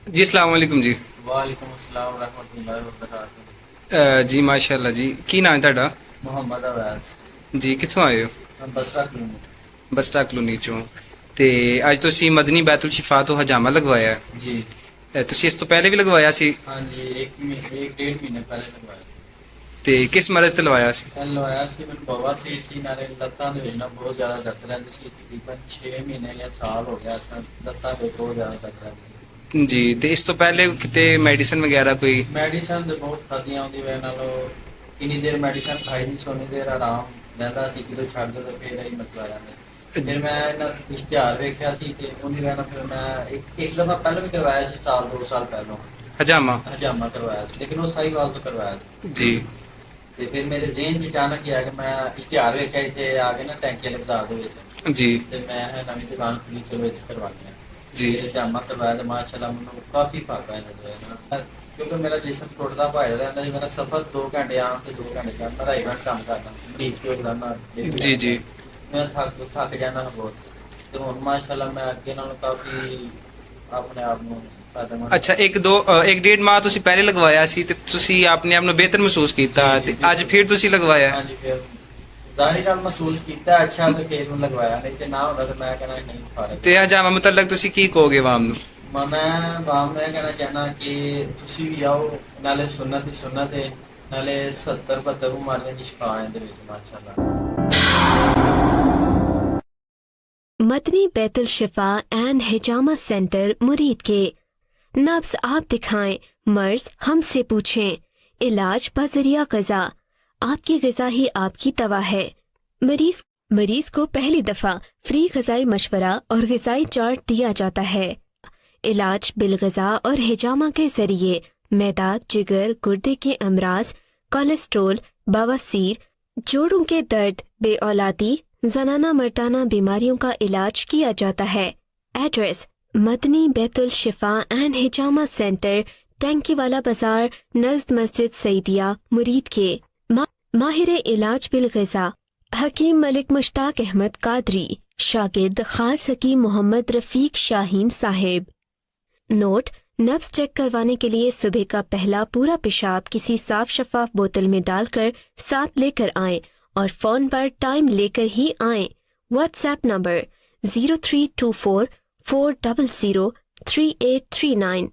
जी अस्सलाम वालेकुम जी। वालेकुम अस्सलाम रहमतुल्लाहि व बरकातहू। जी माशाल्लाह जी, की नाम है ਤੁਹਾਡਾ? मोहम्मद अवैस। ਜੀ ਕਿੱਥੋਂ ਆਏ ਹੋ? बसरा कलोनी। ਬਸਟਾ ਕਲੋਨੀ ਚੋਂ। ਤੇ ਅੱਜ ਤੁਸੀਂ ਮਦਨੀ ਬੈਤੁਲ ਸ਼ਿਫਾ ਤੋਂ ਹਜਾਮਾ ਲਗਵਾਇਆ ਹੈ। जी। ਤੁਸੀਂ ਇਸ ਤੋਂ ਪਹਿਲੇ ਵੀ ਲਗਵਾਇਆ ਸੀ? हाँ जी, एक डेढ़ महीने पहले लगवाया। ਤੇ ਕਿਸ ਮਰਜ਼ ਤੇ ਲਵਾਇਆ ਸੀ? पहले लगवाया सी मैंने बवासीर सी नाले लत्तां दे विच ना बहुत ज़्यादा दर्द रहंदी सी, तकरीबन 6 महीने या साल हो गया सन लत्तां दे बहुत ज़्यादा दर्द रहंदी सी। ਜੀ ਤੇ ਇਸ ਤੋਂ ਪਹਿਲੇ ਕਿਤੇ ਮੈਡੀਸਨ वगैरह कोई? ਮੈਡੀਸਨ ਤੇ ਬਹੁਤ ਖਾਧੀਆਂ ਉਹਦੀ ਵਜ੍ਹਾ ਨਾਲ ਕਿੰਨੀ ਦੇਰ ਮੈਡੀਸਨ ਖਾਈ ਦੀ ਸੋਨੀ ਦੇਰ ਆਰਾਮ ਰਹਿੰਦਾ ਸੀ, ਕਿਦੋਂ ਛੱਡ ਦੋ ਤਾਂ ਫੇਰ ਇਹੀ ਮਸਲਾ ਰਹਿੰਦਾ। ਫਿਰ ਮੈਂ ਇਹਨਾਂ ਇਸ਼ਤਿਹਾਰ ਵੇਖਿਆ ਸੀ ਤੇ ਉਹਦੀ ਵਜ੍ਹਾ ਨਾਲ ਫਿਰ ਮੈਂ ਇੱਕ ਦਫਾ ਪਹਿਲਾਂ ਵੀ ਕਰਵਾਇਆ ਸੀ, ਸਾਲ 2 ਸਾਲ ਪਹਿਲਾਂ ਹਜਾਮਾ। ਹਜਾਮਾ ਕਰਵਾਇਆ ਸੀ, ਲੇਕਿਨ ਉਹ ਸਾਹੀਵਾਲ ਤੋਂ ਕਰਵਾਇਆ ਸੀ। ਜੀ ਤੇ ਫਿਰ ਮੇਰੇ ਜ਼ਿਹਨ 'ਚ ਅਚਾਨਕ ਹੀ ਆ ਕਿ ਮੈਂ ਇਸ਼ਤਿਹਾਰ ਵੇਖਿਆ ਇੱਥੇ ਆ ਕੇ ਨਾ ਟੈਂਕੀ ਵਾਲੇ ਬਾਜ਼ਾਰ ਦੇ ਵਿੱਚ, ਜੀ ਤੇ ਮੈਂ ਨਵੀਂ ਦੁਕਾਨ ਖੁੱਲੀ, ਚਲੋ ਇੱਥੇ ਕਰਵਾਉਂਦੇ ਹਾਂ। ਜੀ ਫਿਰ ਹਜਾਮਾ ਕਰਵਾਇਆ ਤੇ ਮਾਸ਼ਾਅੱਲਾ ਮੈਨੂੰ ਕਾਫੀ ਫਰਕ ਆਇਆ ਨਜ਼ਰ ਆਇਆ, ਕਿਉਂਕਿ ਮੇਰਾ ਜਿਸਮ ਟੁੱਟਦਾ ਭੱਜਦਾ ਰਹਿੰਦਾ ਸੀ। ਮੇਰਾ ਸਫ਼ਰ 2 ਘੰਟੇ ਆਉਣ ਤੇ 2 ਘੰਟੇ ਜਾਣ, ਮੈਂ 2.5 ਘੰਟੇ ਕੰਮ ਕਰਦਾ ਮਰੀਜ਼ ਕੋਲ ਰਹਿਣਾ, ਜੀ ਜੀ। ਮੈਂ ਥੱਕ ਜਾਂਦਾ ਹਾਂ ਬਹੁਤ। ਤੇ ਹੁਣ ਮਾਸ਼ਾਅੱਲਾ ਮੈਂ ਅੱਗੇ ਨਾਲੋਂ ਕਾਫੀ ਆਪਣੇ ਆਪ ਨੂੰ ਫਾਇਦੇਮੰਦ। ਅੱਛਾ, ਇੱਕ ਡੇਢ ਮਾਹ ਤੁਸੀਂ ਪਹਿਲੇ ਲਗਵਾਇਆ ਸੀ ਤੇ ਤੁਸੀਂ ਆਪਣੇ ਆਪ ਨੂੰ ਬਿਹਤਰ ਮਹਿਸੂਸ ਕੀਤਾ ਜੀ ਤੇ ਜੀ ਅੱਜ ਬਿਲਕੁਲ। ਫਿਰ ਤੁਸੀਂ ਲਗਵਾਇਆ। ਹਾਂਜੀ ਫਿਰ ਜ਼ਾਹਿਰ ਨਾਲ ਮਹਿਸੂਸ ਕੀਤਾ ਅੱਛਾ, ਤੇ ਫਿਰ ਨੂੰ ਲਗਵਾਇਆ, ਨਹੀਂ ਤੇ ਨਾ ਹੁੰਦਾ ਤੇ ਮੈਂ ਕਹਿੰਦਾ ਨਹੀਂ ਫਰਕ। ਤੇ ਹਜਾਮਾ ਮੁਤਲਕ ਤੁਸੀਂ ਕੀ ਕਹੋਗੇ ਆਵਾਮ ਨੂੰ? ਮੈਂ ਬਾਮ ਮੈਂ ਕਹਿਣਾ ਚਾਹਨਾ ਕਿ ਤੁਸੀਂ ਵੀ ਆਓ, ਨਾਲੇ ਸੁਨਨਤ ਦੀ ਸੁਨਨਤ ਹੈ, ਨਾਲੇ 70 72 ਬਿਮਾਰੀਆਂ ਦੀ ਸ਼ਿਫਾ ਹੈ ਇਹਦੇ ਵਿੱਚ ਮਾਸ਼ਾਅੱਲਾ। मदनी बैतुल शिफा एंड हिजामा सेंटर मुरीद के। नब्ज आप दिखाएं, मर्ज हमसे पूछें, इलाज बजरिया गजा। आपकी गजा ही आपकी दवा है। मरीज मरीज को पहली दफा फ्री गजाई मशवरा और गजाई चार्ट दिया जाता है। इलाज बिलगजा और हिजामा के जरिए मैदा, जिगर, गुर्दे के अमराज, कोलेस्ट्रोल, बवासीर, जोड़ों के दर्द, बेऔलादी, जनाना मर्दाना बीमारियों का इलाज किया जाता है। Address Madani Betul Shifa and hijama centre, टैंकी वाला बाजार, नज़द मस्जिद सईदिया, मुरीद के। माहिर इलाज बिल ग़िज़ा हकीम मलिक मुश्ताक अहमद कादरी, शागिर्द खास हकीम मोहम्मद रफ़ीक शाहीन साहिब। नोट: नब्ज चेक करवाने के लिए सुबह का पहला पूरा पेशाब किसी साफ शफाफ बोतल में डालकर साथ लेकर आएं और फोन पर टाइम लेकर ही आएं। WhatsApp number 0324 400 3839।